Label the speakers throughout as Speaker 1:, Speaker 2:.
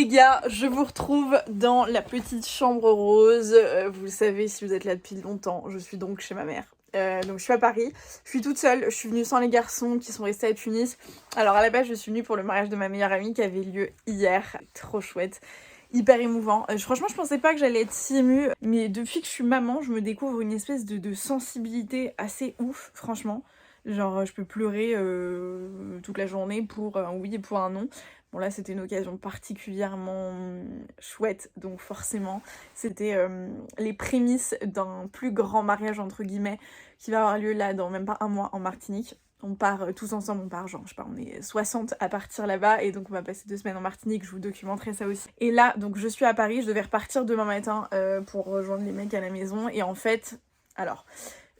Speaker 1: les gars, je vous retrouve dans la petite chambre rose. Vous le savez si vous êtes là depuis longtemps, je suis donc chez ma mère. Donc je suis à Paris, je suis toute seule, je suis venue sans les garçons qui sont restés à Tunis. Alors à la base je suis venue pour le mariage de ma meilleure amie qui avait lieu hier, trop chouette, hyper émouvant. Franchement je pensais pas que j'allais être si émue, mais depuis que je suis maman je me découvre une espèce de sensibilité assez ouf, franchement. Genre je peux pleurer toute la journée pour un oui et pour un non. Bon là c'était une occasion particulièrement chouette, donc forcément c'était les prémices d'un plus grand mariage entre guillemets qui va avoir lieu là dans même pas un mois en Martinique. On part tous ensemble, on part genre, je sais pas, on est 60 à partir là-bas et donc on va passer 2 semaines en Martinique, je vous documenterai ça aussi. Et là, donc je suis à Paris, je devais repartir demain matin pour rejoindre les mecs à la maison et en fait, alors,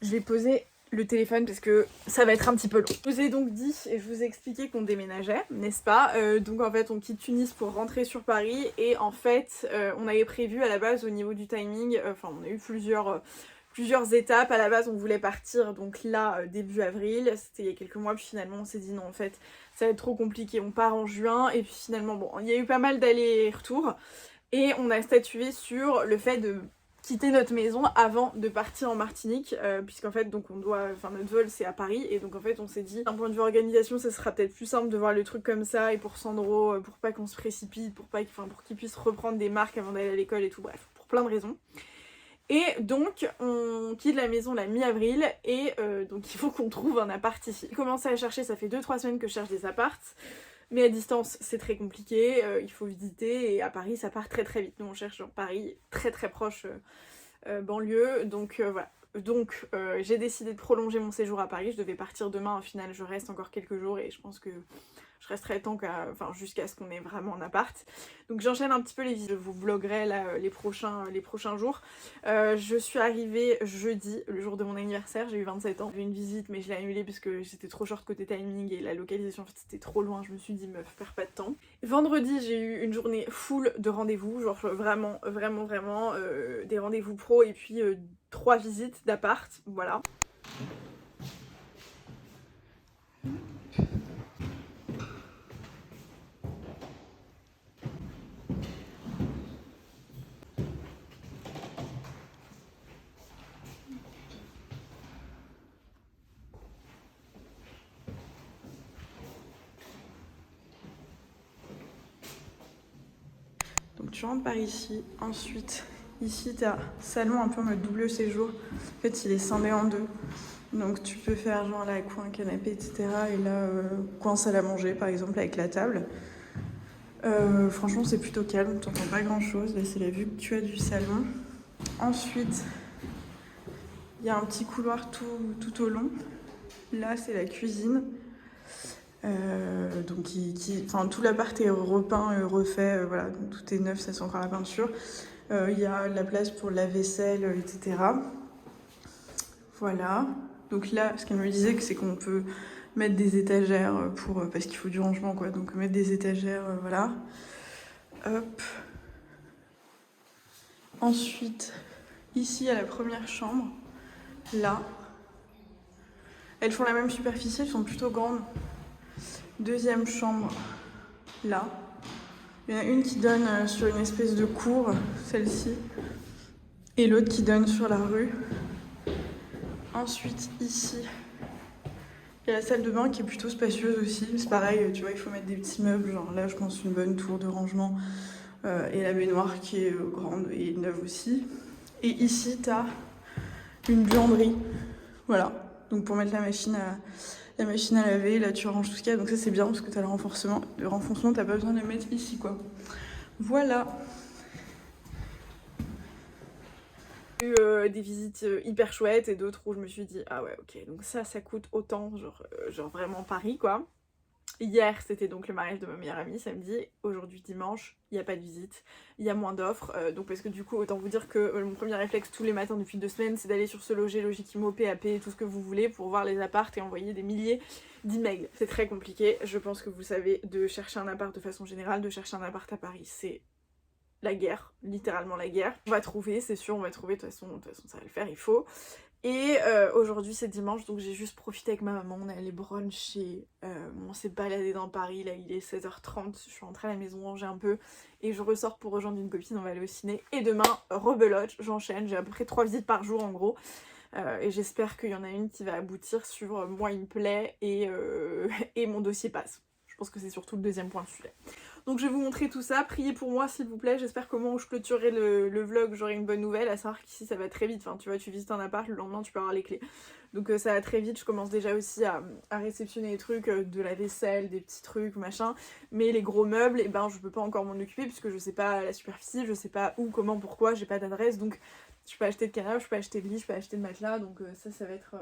Speaker 1: je vais poser le téléphone parce que ça va être un petit peu long. Je vous ai donc dit et je vous ai expliqué qu'on déménageait, n'est-ce pas? Donc en fait on quitte Tunis pour rentrer sur Paris et en fait on avait prévu à la base au niveau du timing, enfin on a eu plusieurs étapes. À la base on voulait partir donc là début avril, c'était il y a quelques mois, puis finalement on s'est dit non en fait ça va être trop compliqué, on part en juin et puis finalement bon il y a eu pas mal d'allers-retours et on a statué sur le fait de quitter notre maison avant de partir en Martinique, puisqu'en fait donc notre vol c'est à Paris et donc en fait on s'est dit d'un point de vue organisation ça sera peut-être plus simple de voir le truc comme ça et pour Sandro, pour pas qu'on se précipite, pour qu'il puisse reprendre des marques avant d'aller à l'école et tout, bref, pour plein de raisons. Et donc on quitte la maison la mi-avril et donc il faut qu'on trouve un appart ici. J'ai commencé à chercher, ça fait 2-3 semaines que je cherche des apparts. Mais à distance c'est très compliqué, il faut visiter et à Paris ça part très très vite. Nous on cherche genre Paris très très proche banlieue, donc voilà. Donc j'ai décidé de prolonger mon séjour à Paris, je devais partir demain, au final je reste encore quelques jours et je pense que je resterai jusqu'à ce qu'on ait vraiment un appart. Donc j'enchaîne un petit peu les visites, je vous vloggerai là les prochains jours. Je suis arrivée jeudi, le jour de mon anniversaire, j'ai eu 27 ans. J'avais une visite mais je l'ai annulée parce que j'étais trop short côté timing et la localisation en fait c'était trop loin, je me suis dit meuf, perds pas de temps. Vendredi j'ai eu une journée full de rendez-vous, genre vraiment des rendez-vous pro et puis 3 visites d'appart, voilà. Donc tu rentres par ici, ensuite ici t'as salon un peu en mode double séjour, en fait il est scindé en deux, donc tu peux faire genre là coin canapé etc et là coin salle à manger par exemple avec la table. Franchement c'est plutôt calme, t'entends pas grand chose, là c'est la vue que tu as du salon. Ensuite il y a un petit couloir tout au long, là c'est la cuisine. Donc tout l'appart est repeint, refait, voilà, donc tout est neuf, ça sent encore la peinture. Il y a la place pour la vaisselle, etc. Voilà. Donc là, ce qu'elle me disait, c'est qu'on peut mettre des étagères parce qu'il faut du rangement, quoi. Donc mettre des étagères, voilà. Hop. Ensuite, ici, il y a la première chambre. Là. Elles font la même superficie, elles sont plutôt grandes. Deuxième chambre, là. Il y en a une qui donne sur une espèce de cour, celle-ci, et l'autre qui donne sur la rue. Ensuite, ici, il y a la salle de bain qui est plutôt spacieuse aussi. C'est pareil, tu vois, il faut mettre des petits meubles, genre là, je pense une bonne tour de rangement. Et la baignoire qui est grande et neuve aussi. Et ici, t'as une buanderie, voilà. Donc pour mettre la machine à laver, là tu ranges tout ce qu'il y a, donc ça c'est bien parce que t'as le renfoncement, t'as pas besoin de le mettre ici quoi. Voilà. J'ai eu des visites hyper chouettes et d'autres où je me suis dit ah ouais ok donc ça coûte autant, genre vraiment Paris quoi. Hier c'était donc le mariage de ma meilleure amie samedi, aujourd'hui dimanche, il n'y a pas de visite, il y a moins d'offres, donc parce que du coup autant vous dire que mon premier réflexe tous les matins depuis 2 semaines c'est d'aller sur Se Loger, Logikimo, PAP, tout ce que vous voulez pour voir les apparts et envoyer des milliers d'emails. C'est très compliqué, je pense que vous savez, de chercher un appart de façon générale, de chercher un appart à Paris c'est la guerre, littéralement la guerre. On va trouver, c'est sûr, on va trouver, de toute façon ça va le faire, il faut. Et aujourd'hui c'est dimanche, donc j'ai juste profité avec ma maman, on est allé bruncher, on s'est baladé dans Paris, là il est 16h30, je suis rentrée à la maison manger un peu et je ressors pour rejoindre une copine, on va aller au ciné. Et demain, rebelote, j'enchaîne, j'ai à peu près 3 visites par jour en gros. Et j'espère qu'il y en a une qui va aboutir sur moi il me plaît et mon dossier passe. Je pense que c'est surtout le deuxième point de sujet. Donc je vais vous montrer tout ça, priez pour moi s'il vous plaît, j'espère qu'au moment où je clôturerai le vlog j'aurai une bonne nouvelle, à savoir qu'ici ça va très vite, enfin tu vois tu visites un appart, le lendemain tu peux avoir les clés. Donc ça va très vite, je commence déjà aussi à réceptionner des trucs, de la vaisselle, des petits trucs, machin, mais les gros meubles, et ben je peux pas encore m'en occuper puisque je sais pas la superficie, je sais pas où, comment, pourquoi, j'ai pas d'adresse, donc je peux pas acheter de canapé, je peux pas acheter de lit, je peux pas acheter de matelas, donc ça va être...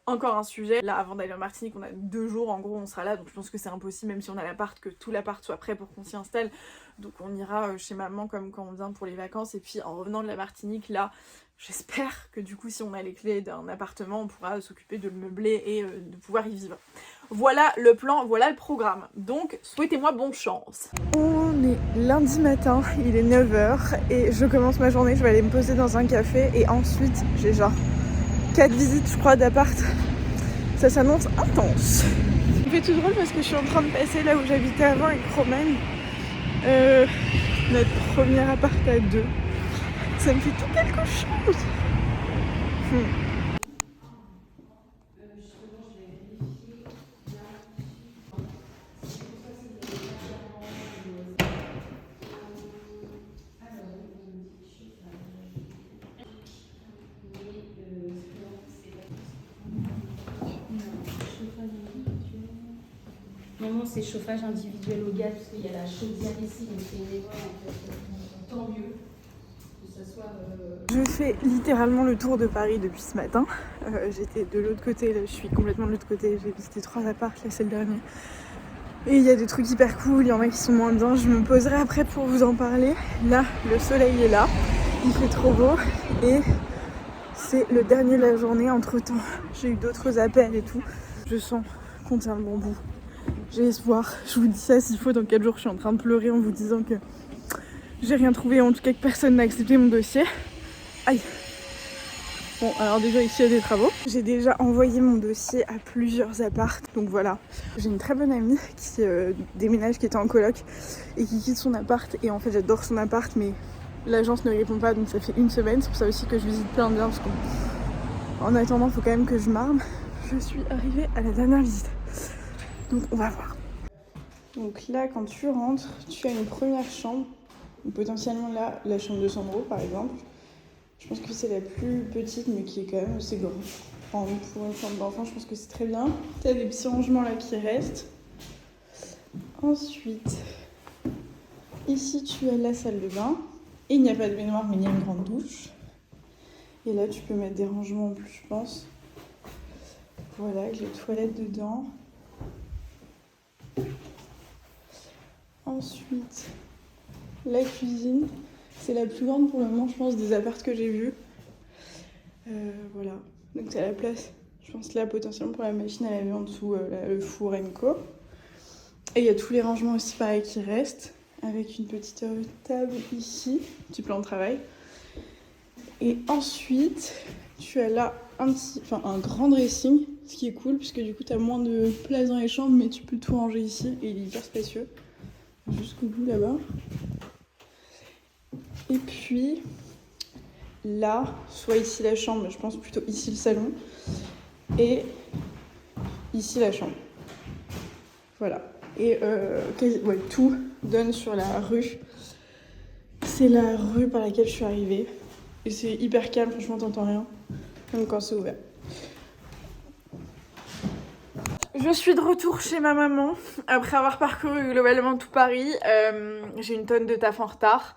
Speaker 1: encore un sujet. Là, avant d'aller en Martinique, on a 2 jours, en gros, on sera là. Donc je pense que c'est impossible, même si on a l'appart, que tout l'appart soit prêt pour qu'on s'y installe. Donc on ira chez maman comme quand on vient pour les vacances. Et puis en revenant de la Martinique, là, j'espère que du coup, si on a les clés d'un appartement, on pourra s'occuper de le meubler et de pouvoir y vivre. Voilà le plan, voilà le programme. Donc, souhaitez-moi bonne chance. On est lundi matin, il est 9h et je commence ma journée. Je vais aller me poser dans un café et ensuite, j'ai genre 4 visites je crois d'appart, ça s'annonce intense. Ça me fait tout drôle parce que je suis en train de passer là où j'habitais avant avec Romaine, notre premier appart à 2. Ça me fait tout quelque chose.
Speaker 2: Non, c'est chauffage individuel au gaz, parce qu'il y a la chaudière ici, donc c'est une école en fait. Tant mieux que ça soit.
Speaker 1: Je fais littéralement le tour de Paris depuis ce matin. J'étais de l'autre côté, là je suis complètement de l'autre côté. J'ai visité 3 apparts, là c'est le dernier. Et il y a des trucs hyper cool, il y en a qui sont moins bien. Je me poserai après pour vous en parler. Là, le soleil est là, il fait trop beau et c'est le dernier de la journée. Entre temps, j'ai eu d'autres appels et tout. Je sens qu'on tient le bon bout. J'ai espoir, je vous dis ça s'il faut, dans 4 jours je suis en train de pleurer en vous disant que j'ai rien trouvé, en tout cas que personne n'a accepté mon dossier. Aïe. Bon, alors déjà ici il y a des travaux. J'ai déjà envoyé mon dossier à plusieurs apparts, donc voilà. J'ai une très bonne amie qui déménage, qui était en coloc et qui quitte son appart. Et en fait j'adore son appart, mais l'agence ne répond pas, donc ça fait 1 semaine. C'est pour ça aussi que je visite plein de biens, parce qu'en attendant il faut quand même que je m'arme. Je suis arrivée à la dernière visite. Donc on va voir. Donc là, quand tu rentres, tu as une première chambre. Potentiellement là, la chambre de Sandro par exemple. Je pense que c'est la plus petite, mais qui est quand même assez grande. Enfin, pour une chambre d'enfant, je pense que c'est très bien. Tu as des petits rangements là qui restent. Ensuite, ici tu as la salle de bain. Et il n'y a pas de baignoire, mais il y a une grande douche. Et là, tu peux mettre des rangements en plus, je pense. Voilà, avec les toilettes dedans. Ensuite, la cuisine, c'est la plus grande pour le moment, je pense, des apparts que j'ai vus. Voilà, donc c'est la place, je pense là potentiellement pour la machine à laver en dessous, le four Co. Et il y a tous les rangements aussi pareil qui restent, avec une petite table ici, petit plan de travail. Et ensuite, tu as là un grand dressing, ce qui est cool, puisque du coup tu as moins de place dans les chambres, mais tu peux tout ranger ici, et il est hyper spacieux. Jusqu'au bout là-bas. Et puis là, soit ici la chambre, mais je pense plutôt ici le salon, et ici la chambre. Voilà. Et tout donne sur la rue. C'est la rue par laquelle je suis arrivée. Et c'est hyper calme, franchement t'entends rien, même quand c'est ouvert. Je suis de retour chez ma maman, après avoir parcouru globalement tout Paris. J'ai une tonne de taf en retard.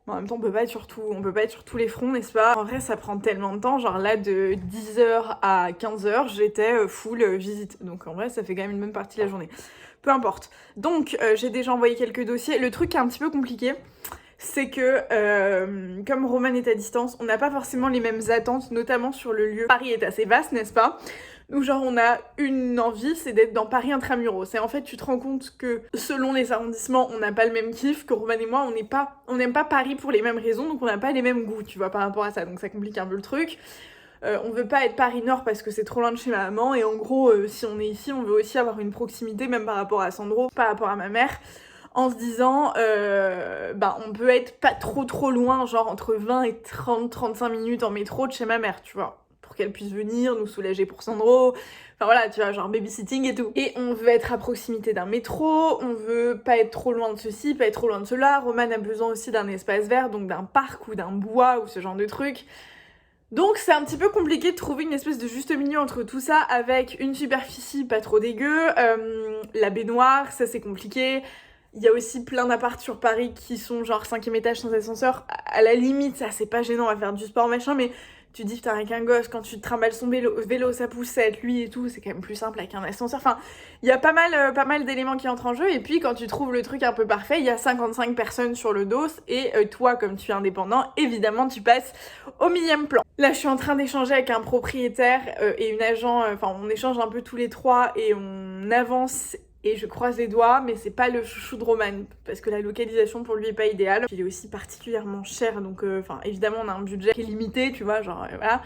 Speaker 1: Mais en même temps, on peut pas être sur tous les fronts, n'est-ce pas? En vrai, ça prend tellement de temps. Genre là, de 10h à 15h, j'étais full visite. Donc en vrai, ça fait quand même une bonne partie de la journée. Peu importe. Donc, j'ai déjà envoyé quelques dossiers. Le truc qui est un petit peu compliqué, c'est que comme Roman est à distance, on n'a pas forcément les mêmes attentes, notamment sur le lieu. Paris est assez vaste, n'est-ce pas? Donc genre on a une envie, c'est d'être dans Paris intramuros. Et en fait tu te rends compte que selon les arrondissements, on n'a pas le même kiff, que Roman et moi, on n'aime pas Paris pour les mêmes raisons, donc on n'a pas les mêmes goûts, tu vois, par rapport à ça. Donc ça complique un peu le truc. On veut pas être Paris-Nord parce que c'est trop loin de chez ma maman. Et en gros, si on est ici, on veut aussi avoir une proximité, même par rapport à Sandro, par rapport à ma mère. En se disant, on peut être pas trop loin, genre entre 20 et 30-35 minutes en métro de chez ma mère, tu vois. Pour qu'elle puisse venir nous soulager pour Sandro. Enfin voilà, tu vois, genre babysitting et tout. Et on veut être à proximité d'un métro, on veut pas être trop loin de ceci, pas être trop loin de cela. Roman a besoin aussi d'un espace vert, donc d'un parc ou d'un bois ou ce genre de truc. Donc c'est un petit peu compliqué de trouver une espèce de juste milieu entre tout ça avec une superficie pas trop dégueu, la baignoire, ça c'est compliqué. Il y a aussi plein d'apparts sur Paris qui sont genre 5e étage sans ascenseur. À la limite, ça c'est pas gênant à faire du sport machin, mais tu dis putain avec un gosse, quand tu te trimbales son vélo, sa poussette, lui et tout, c'est quand même plus simple avec un ascenseur. Enfin, il y a pas mal d'éléments qui entrent en jeu. Et puis quand tu trouves le truc un peu parfait, il y a 55 personnes sur le dos. Et toi, comme tu es indépendant, évidemment tu passes au millième plan. Là, je suis en train d'échanger avec un propriétaire et une agent. Enfin, on échange un peu tous les trois et on avance. Et je croise les doigts, mais c'est pas le chouchou de Roman, parce que la localisation pour lui est pas idéale. Il est aussi particulièrement cher, donc évidemment on a un budget qui est limité, tu vois, genre voilà.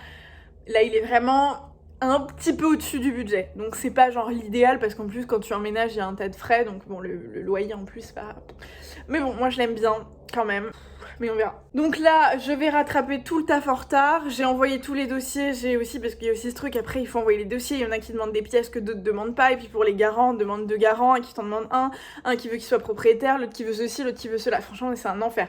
Speaker 1: Là il est vraiment un petit peu au-dessus du budget, donc c'est pas genre l'idéal, parce qu'en plus quand tu emménages il y a un tas de frais, donc bon le loyer en plus, pas... Mais bon, moi je l'aime bien quand même. Mais on verra. Donc là, je vais rattraper tout le taf en retard. J'ai envoyé tous les dossiers. J'ai aussi, parce qu'il y a aussi ce truc, après il faut envoyer les dossiers. Il y en a qui demandent des pièces que d'autres demandent pas. Et puis pour les garants, on demande 2 garants, un qui t'en demande un qui veut qu'il soit propriétaire, l'autre qui veut ceci, l'autre qui veut cela. Franchement, c'est un enfer.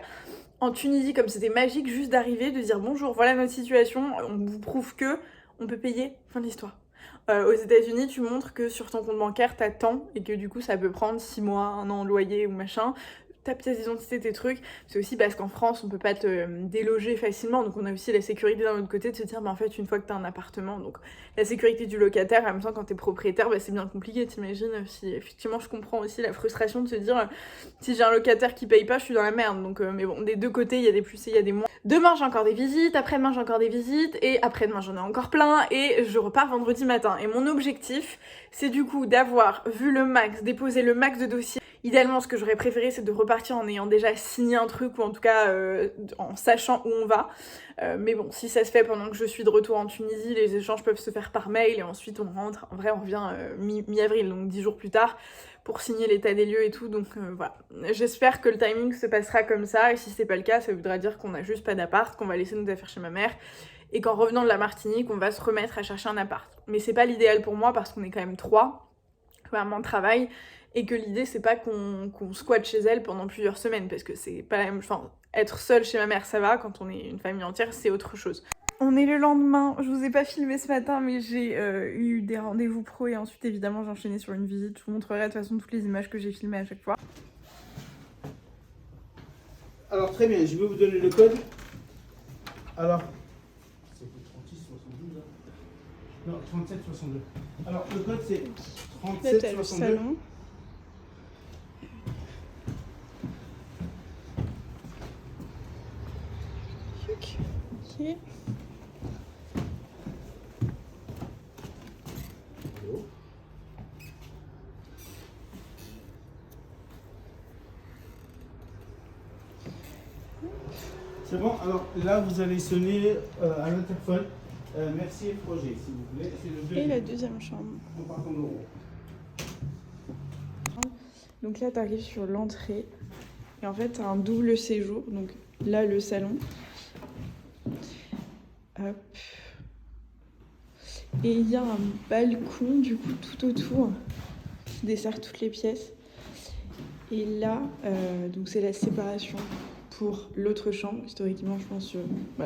Speaker 1: En Tunisie, comme c'était magique, juste d'arriver, de dire bonjour, voilà notre situation, on vous prouve que on peut payer, fin de l'histoire. Aux États-Unis, tu montres que sur ton compte bancaire, t'as tant, et que du coup, ça peut prendre 6 mois, 1 an de loyer ou machin. Ta pièce d'identité, tes trucs. C'est aussi parce qu'en France, on peut pas te déloger facilement, donc on a aussi la sécurité d'un autre côté de se dire, en fait, une fois que t'as un appartement, donc la sécurité du locataire, en même temps, quand t'es propriétaire, c'est bien compliqué, t'imagines, si effectivement, je comprends aussi la frustration de se dire, si j'ai un locataire qui paye pas, je suis dans la merde, donc mais bon, des deux côtés, il y a des plus et il y a des moins. Demain, j'ai encore des visites, après-demain, j'ai encore des visites, et après-demain, j'en ai encore plein, et je repars vendredi matin. Et mon objectif, c'est du coup d'avoir vu le max, déposé le max de dossiers. Idéalement, ce que j'aurais préféré, c'est de repartir en ayant déjà signé un truc, ou en tout cas en sachant où on va. Mais bon, si ça se fait pendant que je suis de retour en Tunisie, les échanges peuvent se faire par mail, et ensuite on rentre. En vrai, on revient mi-avril, donc 10 jours plus tard, pour signer l'état des lieux et tout. Donc voilà, j'espère que le timing se passera comme ça, et si c'est pas le cas, ça voudra dire qu'on a juste pas d'appart, qu'on va laisser nos affaires chez ma mère, et qu'en revenant de la Martinique, on va se remettre à chercher un appart. Mais c'est pas l'idéal pour moi, parce qu'on est quand même 3, maman travaille, et que l'idée c'est pas qu'on squatte chez elle pendant plusieurs semaines, parce que c'est pas la même... Enfin, être seule chez ma mère ça va, quand on est une famille entière c'est autre chose. On est le lendemain, je vous ai pas filmé ce matin, mais j'ai eu des rendez-vous pro, et ensuite évidemment j'ai enchaîné sur une visite. Je vous montrerai de toute façon toutes les images que j'ai filmées à chaque fois.
Speaker 3: Alors très bien, je vais vous donner le code. Alors, c'est 36-72 hein. Non, 37-62. Alors le code c'est 37-62.
Speaker 1: Ok.
Speaker 3: C'est bon, alors là vous allez sonner à l'interphone. Merci projet, s'il vous plaît. C'est le deuxième.
Speaker 1: Et la deuxième chambre.
Speaker 3: En partant de l'euro.
Speaker 1: Donc là t'arrives sur l'entrée, et en fait t'as un double séjour. Donc là le salon. Hop. Et il y a un balcon du coup tout autour qui dessert toutes les pièces. Et là, donc c'est la séparation pour l'autre chambre, historiquement je pense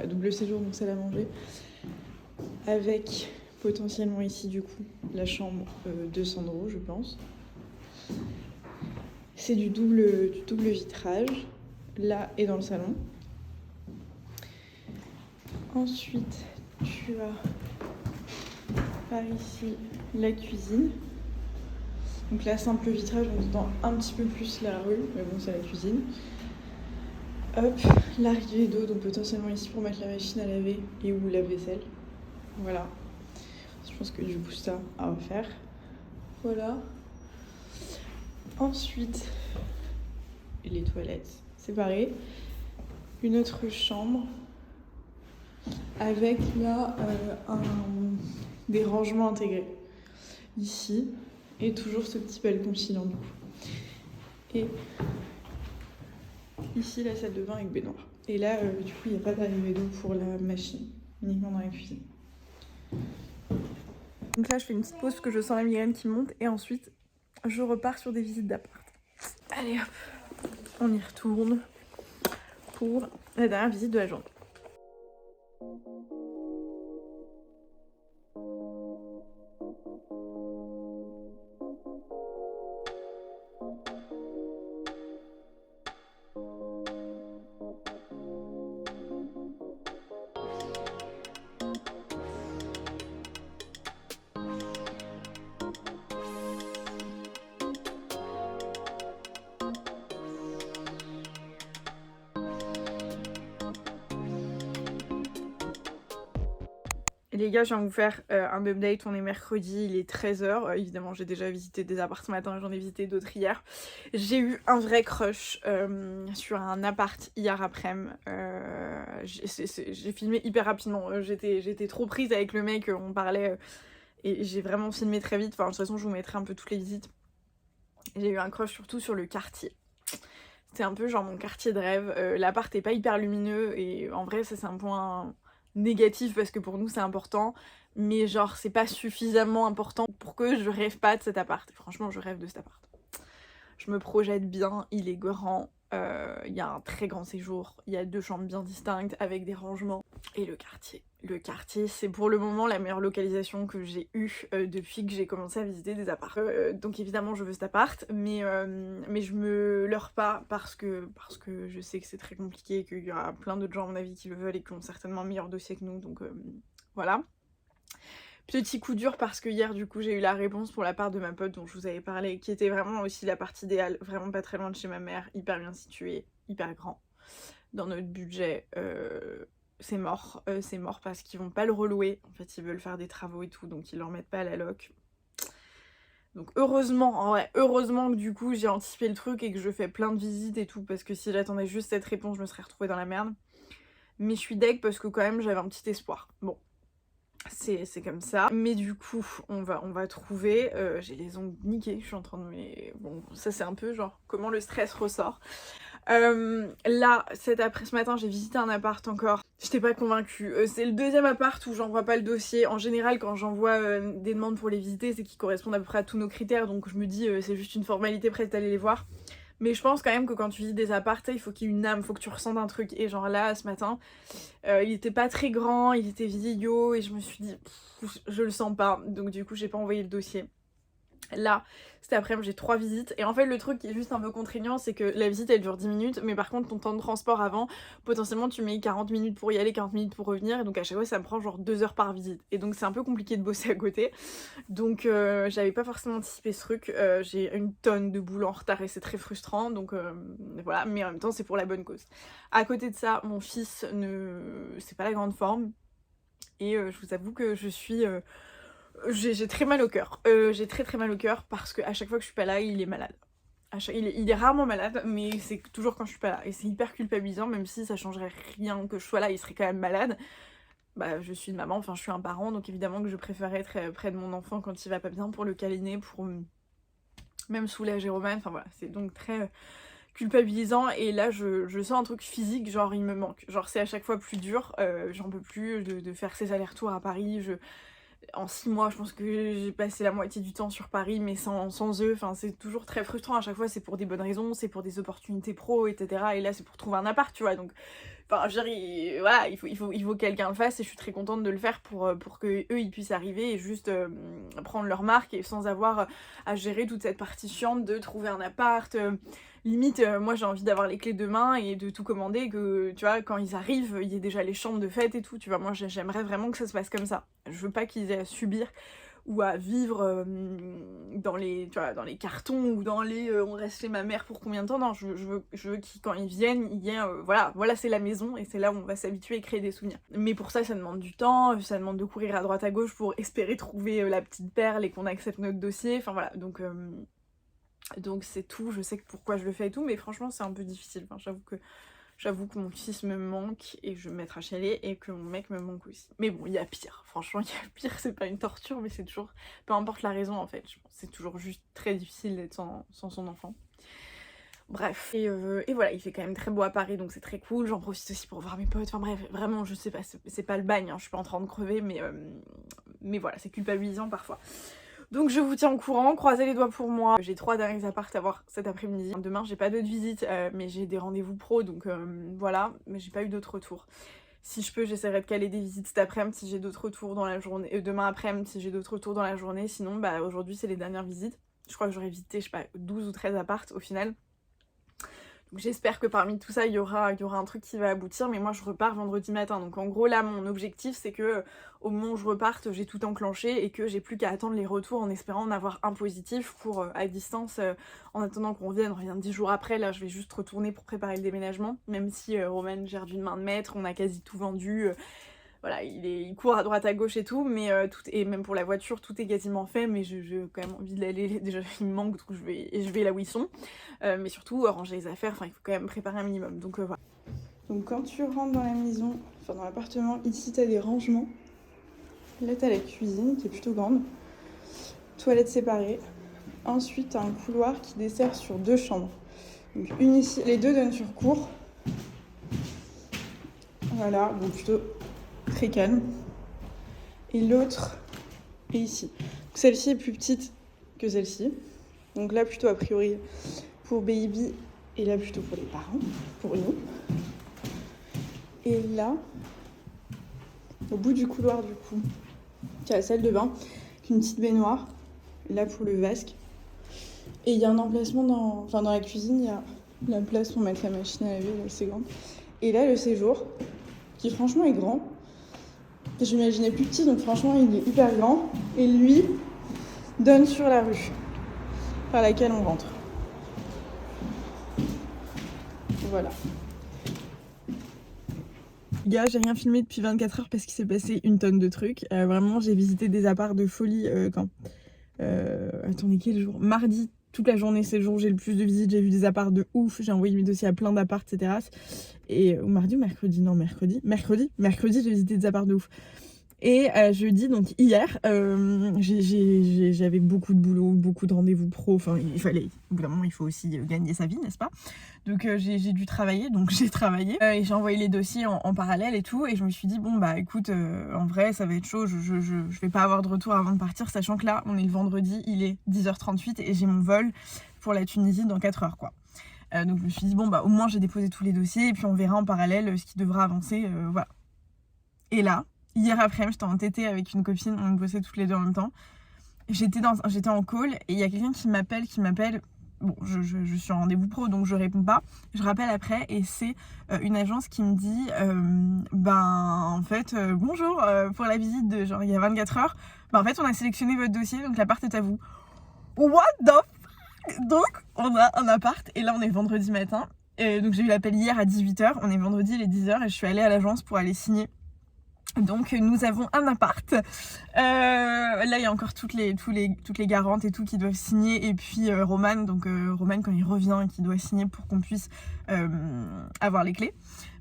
Speaker 1: double séjour, donc salle à manger, avec potentiellement ici du coup la chambre de Sandro, je pense. C'est du double vitrage, là et dans le salon. Ensuite tu as par ici la cuisine. Donc là, simple vitrage, on entend un petit peu plus la rue, mais bon, c'est la cuisine. Hop, l'arrivée d'eau, donc potentiellement ici pour mettre la machine à laver et ou la vaisselle. Voilà. Je pense que du coup, ça à refaire. Voilà. Ensuite, les toilettes séparées. Une autre chambre. avec là des rangements intégrés ici et toujours ce petit balcon filant du coup. Et ici la salle de bain avec baignoire. Et là du coup il n'y a pas d'arrivée d'eau pour la machine, uniquement dans la cuisine. Donc là je fais une petite pause parce que je sens la migraine qui monte et ensuite je repars sur des visites d'appart. Allez hop, on y retourne pour la dernière visite de la journée. Les gars, je viens de vous faire un update, on est mercredi, il est 13h. Évidemment, j'ai déjà visité des apparts ce matin, j'en ai visité d'autres hier. J'ai eu un vrai crush sur un appart hier après-midi. J'ai filmé hyper rapidement, j'étais trop prise avec le mec, on parlait et j'ai vraiment filmé très vite. Enfin, de toute façon, je vous mettrai un peu toutes les visites. J'ai eu un crush surtout sur le quartier. C'était un peu genre mon quartier de rêve. L'appart est pas hyper lumineux et en vrai, ça c'est un point négatif parce que pour nous c'est important, mais genre c'est pas suffisamment important pour que je rêve pas de cet appart. Et franchement je rêve de cet appart. Je me projette bien, il est grand, il y a un très grand séjour, il y a 2 chambres bien distinctes avec des rangements. Et le quartier c'est pour le moment la meilleure localisation que j'ai eue depuis que j'ai commencé à visiter des apparts. Donc évidemment je veux cet appart, mais je me leurre pas parce que je sais que c'est très compliqué, qu'il y aura plein d'autres gens à mon avis qui le veulent et qui ont certainement un meilleur dossier que nous, donc voilà. Petit coup dur parce que hier du coup j'ai eu la réponse pour la part de ma pote dont je vous avais parlé, qui était vraiment aussi la part idéale, vraiment pas très loin de chez ma mère, hyper bien situé, hyper grand. Dans notre budget, c'est mort parce qu'ils vont pas le relouer, en fait ils veulent faire des travaux et tout, donc ils leur mettent pas à la loc. Donc heureusement que du coup j'ai anticipé le truc et que je fais plein de visites et tout, parce que si j'attendais juste cette réponse je me serais retrouvée dans la merde. Mais je suis deg parce que quand même j'avais un petit espoir. Bon. C'est comme ça, mais du coup on va trouver, j'ai les ongles niqués, je suis en train de bon ça c'est un peu genre comment le stress ressort. Là ce matin j'ai visité un appart encore, j'étais pas convaincue, c'est le deuxième appart où j'envoie pas le dossier. En général quand j'envoie des demandes pour les visiter c'est qu'ils correspondent à peu près à tous nos critères, donc je me dis c'est juste une formalité prête d'aller les voir. Mais je pense quand même que quand tu visites des apparts, il faut qu'il y ait une âme, il faut que tu ressentes un truc. Et genre là, ce matin, il était pas très grand, il était vieillot, et je me suis dit, je le sens pas. Donc du coup, j'ai pas envoyé le dossier. Là, cet après-midi, j'ai 3 visites. Et en fait, le truc qui est juste un peu contraignant, c'est que la visite, elle dure 10 minutes. Mais par contre, ton temps de transport avant, potentiellement, tu mets 40 minutes pour y aller, 40 minutes pour revenir. Et donc, à chaque fois, ça me prend genre 2 heures par visite. Et donc, c'est un peu compliqué de bosser à côté. Donc, j'avais pas forcément anticipé ce truc. J'ai une tonne de boulot en retard et c'est très frustrant. Donc, voilà. Mais en même temps, c'est pour la bonne cause. À côté de ça, mon fils, c'est pas la grande forme. Et je vous avoue que je suis... j'ai très mal au cœur. J'ai très mal au cœur parce qu'à chaque fois que je suis pas là, il est malade. Il est rarement malade, mais c'est toujours quand je suis pas là. Et c'est hyper culpabilisant, même si ça changerait rien que je sois là, il serait quand même malade. Bah, je suis une maman, enfin je suis un parent, donc évidemment que je préfère être près de mon enfant quand il va pas bien pour le câliner, pour même soulager Roman. Enfin voilà, c'est donc très culpabilisant. Et là je sens un truc physique, genre il me manque. Genre c'est à chaque fois plus dur, j'en peux plus de faire ces allers-retours à Paris. En 6 mois, je pense que j'ai passé la moitié du temps sur Paris, mais sans eux. Enfin, c'est toujours très frustrant. À chaque fois, c'est pour des bonnes raisons, c'est pour des opportunités pro, etc. Et là, c'est pour trouver un appart, tu vois. Donc, enfin, je veux dire, voilà, il faut que quelqu'un le fasse. Et je suis très contente de le faire pour que eux, ils puissent arriver et juste prendre leur marque et sans avoir à gérer toute cette partie chiante de trouver un appart. Limite, moi j'ai envie d'avoir les clés demain et de tout commander, que tu vois, quand ils arrivent, il y ait déjà les chambres de fête et tout, tu vois. Moi j'aimerais vraiment que ça se passe comme ça. Je veux pas qu'ils aient à subir ou à vivre dans les cartons ou dans les on reste chez ma mère pour combien de temps. Non, je veux qu'ils, quand ils viennent, il y ait voilà c'est la maison et c'est là où on va s'habituer et créer des souvenirs. Mais pour ça demande du temps, ça demande de courir à droite à gauche pour espérer trouver la petite perle et qu'on accepte notre dossier. Enfin voilà, donc c'est tout. Je sais que pourquoi je le fais et tout, mais franchement c'est un peu difficile. Enfin, j'avoue que J'avoue que mon fils me manque et je vais me mettre à chialer et que mon mec me manque aussi. Mais bon, il y a pire. Franchement, il y a pire. C'est pas une torture, mais c'est toujours... Peu importe la raison, en fait. C'est toujours juste très difficile d'être sans son enfant. Bref. Et voilà, il fait quand même très beau à Paris, donc c'est très cool. J'en profite aussi pour voir mes potes. Enfin bref, vraiment, je sais pas, c'est pas le bagne. Hein. Je suis pas en train de crever, mais voilà, c'est culpabilisant parfois. Donc je vous tiens au courant, croisez les doigts pour moi. J'ai 3 derniers apparts à voir cet après-midi. Demain j'ai pas d'autres visites, mais j'ai des rendez-vous pro, donc voilà. Mais j'ai pas eu d'autres retours. Si je peux, j'essaierai de caler des visites cet après-midi si j'ai d'autres retours dans la journée. Demain après-midi si j'ai d'autres retours dans la journée. Sinon, bah aujourd'hui c'est les dernières visites. Je crois que j'aurais visité, je sais pas, 12 ou 13 apparts au final. Donc j'espère que parmi tout ça, il y aura un truc qui va aboutir, mais moi je repars vendredi matin. Donc en gros là, mon objectif c'est que au moment où je reparte, j'ai tout enclenché et que j'ai plus qu'à attendre les retours en espérant en avoir un positif pour à distance, en attendant qu'on revienne. On revient 10 jours après, là je vais juste retourner pour préparer le déménagement, même si Roman gère d'une main de maître, on a quasi tout vendu. Voilà, il court à droite à gauche et tout, mais et même pour la voiture, tout est quasiment fait, mais j'ai quand même envie de l'aller, déjà il me manque, donc je vais là où ils sont, mais surtout ranger les affaires, enfin il faut quand même préparer un minimum, donc voilà. Donc quand tu rentres dans la maison, enfin dans l'appartement, ici t'as des rangements, là t'as la cuisine qui est plutôt grande, toilettes séparées, ensuite t'as un couloir qui dessert sur 2 chambres, donc une ici, les 2 donnent sur cour, voilà, donc plutôt très calme, et l'autre est ici. Celle-ci est plus petite que celle-ci, donc là plutôt a priori pour baby et là plutôt pour les parents, pour nous. Et là, au bout du couloir du coup, il y a la salle de bain, avec une petite baignoire, là pour le vasque. Et il y a un emplacement dans la cuisine, il y a la place pour mettre la machine à laver, là c'est grand. Et là le séjour, qui franchement est grand. J'imaginais plus petit, donc franchement il est hyper grand. Et lui donne sur la rue par laquelle on rentre. Voilà. Les gars, j'ai rien filmé depuis 24 heures parce qu'il s'est passé une tonne de trucs. Vraiment, j'ai visité des apparts de folie attendez, quel jour ? Mardi, toute la journée, c'est le jour où j'ai le plus de visites. J'ai vu des apparts de ouf. J'ai envoyé mes dossiers à plein d'apparts, etc. Et mardi ou mercredi ? Non, mercredi. Mercredi, j'ai visité des apparts de ouf. Et jeudi, donc hier, j'avais beaucoup de boulot, beaucoup de rendez-vous pro. Enfin, il fallait, au bout d'un moment, il faut aussi gagner sa vie, n'est-ce pas ? Donc j'ai dû travailler, donc j'ai travaillé. Et j'ai envoyé les dossiers en parallèle et tout. Et je me suis dit, bon, bah écoute, en vrai, ça va être chaud. Je vais pas avoir de retour avant de partir, sachant que là, on est le vendredi, il est 10h38 et j'ai mon vol pour la Tunisie dans 4 heures, quoi. Donc je me suis dit, bon, bah au moins, j'ai déposé tous les dossiers et puis on verra en parallèle ce qui devra avancer, voilà. Et là, hier après-midi, j'étais en TT avec une copine, on bossait toutes les deux en même temps. J'étais en call et il y a quelqu'un qui m'appelle. Bon, je suis en rendez-vous pro, donc je réponds pas. Je rappelle après et c'est une agence qui me dit en fait, bonjour, pour la visite de genre il y a 24 heures, en fait on a sélectionné votre dossier, donc l'appart est à vous. What the fuck ? Donc on a un appart et là on est vendredi matin. Donc j'ai eu l'appel hier à 18h, on est vendredi, il est 10h et je suis allée à l'agence pour aller signer. Donc nous avons un appart. Là il y a encore toutes les garantes et tout qui doivent signer et puis Roman quand il revient qui doit signer pour qu'on puisse avoir les clés.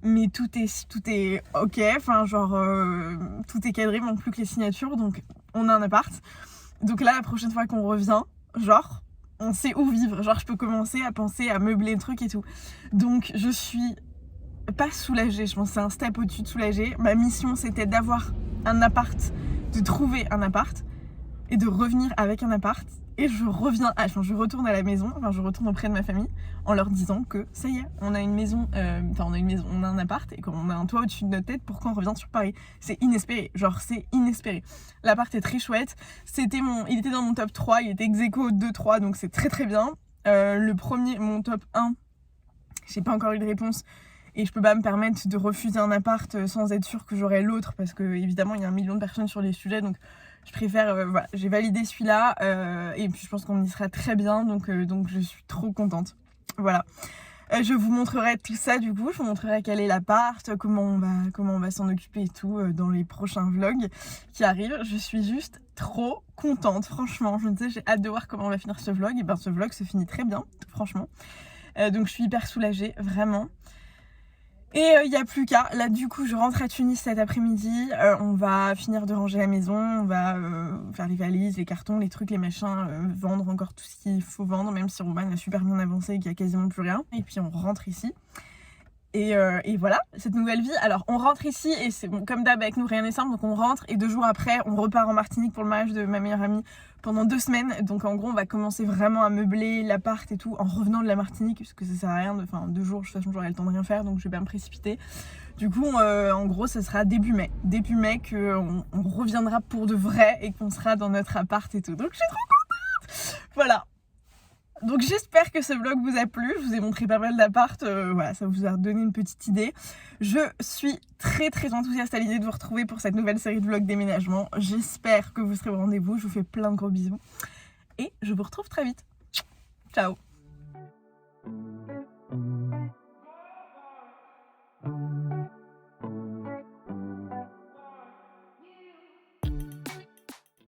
Speaker 1: Mais tout est ok, enfin genre tout est cadré, il manque plus que les signatures, donc on a un appart. Donc là la prochaine fois qu'on revient, genre on sait où vivre, genre je peux commencer à penser à meubler le truc et tout. Donc je suis pas soulagée, je pense que c'est un step au-dessus de soulagée. Ma mission c'était d'avoir un appart, de trouver un appart et de revenir avec un appart. Et je retourne à la maison, je retourne auprès de ma famille en leur disant que ça y est, on a une maison, on a un appart et qu'on a un toit au-dessus de notre tête pour qu'on revient sur Paris. C'est inespéré, c'est inespéré. L'appart est très chouette, il était dans mon top 3, il était ex-aequo 2-3, donc c'est très très bien. Mon top 1, j'ai pas encore eu de réponse. Et je peux pas me permettre de refuser un appart sans être sûre que j'aurai l'autre parce que évidemment il y a 1 million de personnes sur les sujets, donc je préfère, voilà, j'ai validé celui-là et puis je pense qu'on y sera très bien, donc je suis trop contente. Voilà. Je vous montrerai tout ça du coup, je vous montrerai quel est l'appart, comment on va s'en occuper et tout dans les prochains vlogs qui arrivent. Je suis juste trop contente, franchement, j'ai hâte de voir comment on va finir ce vlog. Et ce vlog se finit très bien, franchement. Donc je suis hyper soulagée, vraiment. Et il n'y a plus qu'à. Là, du coup, je rentre à Tunis cet après-midi. On va finir de ranger la maison. On va faire les valises, les cartons, les trucs, les machins. Vendre encore tout ce qu'il faut vendre, même si Roman a super bien avancé et qu'il n'y a quasiment plus rien. Et puis, on rentre ici. Et voilà, cette nouvelle vie. Alors, on rentre ici et c'est bon, comme d'hab, avec nous, rien n'est simple. Donc, on rentre et 2 jours après, on repart en Martinique pour le mariage de ma meilleure amie pendant 2 semaines. Donc, en gros, on va commencer vraiment à meubler l'appart et tout en revenant de la Martinique, parce que ça sert à rien. Enfin, 2 jours, de toute façon, j'aurai le temps de rien faire, donc je vais pas me précipiter. Du coup, en gros, ça sera début mai. Début mai qu'on reviendra pour de vrai et qu'on sera dans notre appart et tout. Donc, je suis trop contente. Voilà. Donc j'espère que ce vlog vous a plu, je vous ai montré pas mal d'appart, voilà, ça vous a donné une petite idée. Je suis très enthousiaste à l'idée de vous retrouver pour cette nouvelle série de vlogs déménagement. J'espère que vous serez au rendez-vous, je vous fais plein de gros bisous et je vous retrouve très vite. Ciao.